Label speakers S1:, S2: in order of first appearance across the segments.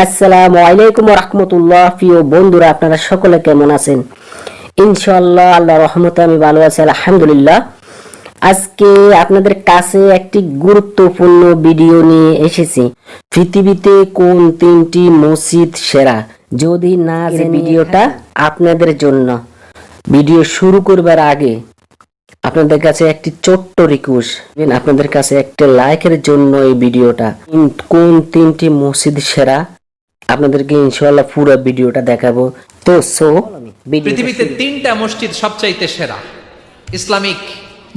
S1: আসসালামু আলাইকুম ওয়া রাহমাতুল্লাহ। প্রিয় বন্ধুরা, আপনারা সকলে কেমন আছেন? ইনশাআল্লাহ আল্লাহর রহমতে আমি ভালো আছি, আলহামদুলিল্লাহ। আজকে আপনাদের কাছে একটি গুরুত্বপূর্ণ ভিডিও নিয়ে এসেছি। পৃথিবীতে কোন তিনটি মসজিদ সেরা? যদি না জেনে ভিডিওটা আপনাদের জন্য। ভিডিও শুরু করবার আগে আপনাদের কাছে একটি ছোট্ট রিকোয়েস্ট, আপনাদের কাছে একটা লাইকের জন্য এই ভিডিওটা। কোন তিনটি মসজিদ সেরা আপনাদেরকে ইনশাআল্লাহ পুরো ভিডিওটা দেখাবো। তো
S2: পৃথিবীতে তিনটা মসজিদ সবচাইতে সেরা। ইসলামিক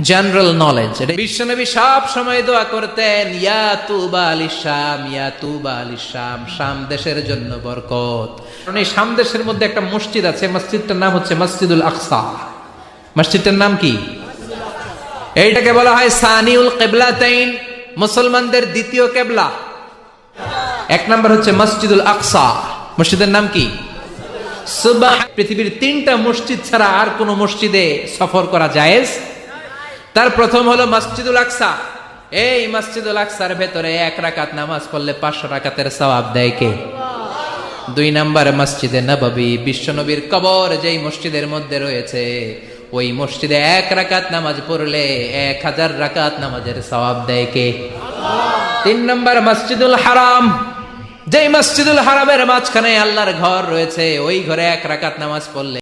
S2: জেনারেল নলেজ, বিশ্বনবী সব সময় দোয়া করতেন, ইয়া তুবা আলিশ শাম, ইয়া তুবা আলিশ শাম, শাম দেশের জন্য বরকত। কারণ এই শাম দেশের মধ্যে একটা মসজিদ আছে, মসজিদটার নাম হচ্ছে মসজিদুল আকসা। মসজিদটার নাম কি? এইটাকে বলা হয় সানিউল কিবলাতাইন, মুসলমানদের দ্বিতীয় কিবলা। এক নাম্বার হচ্ছে মসজিদুল আকসা। মসজিদের নাম কি? সুবহান। পৃথিবীর তিনটা মসজিদ ছাড়া আর কোন মসজিদে সফর করা জায়েজ। তার প্রথম হলো মসজিদুল আকসা। এই মসজিদুল আকসার ভেতরে 1 রাকাত নামাজ পড়লে 500 রাকাতের সওয়াব দেয় কে? 2 নাম্বার মসজিদে নববী, বিশ্বনবীর কবর যেই মসজিদের মধ্যে রয়েছে, ওই মসজিদে 1 রাকাত নামাজ পড়লে 1000 রাকাত নামাজের সওয়াব দেয় কে? 3 নাম্বার মসজিদুল হারাম, যেই মসজিদুল হারামের মাঝখানে আল্লাহর ঘর রয়েছে, ওই ঘরে 1 রাকাত নামাজ পড়লে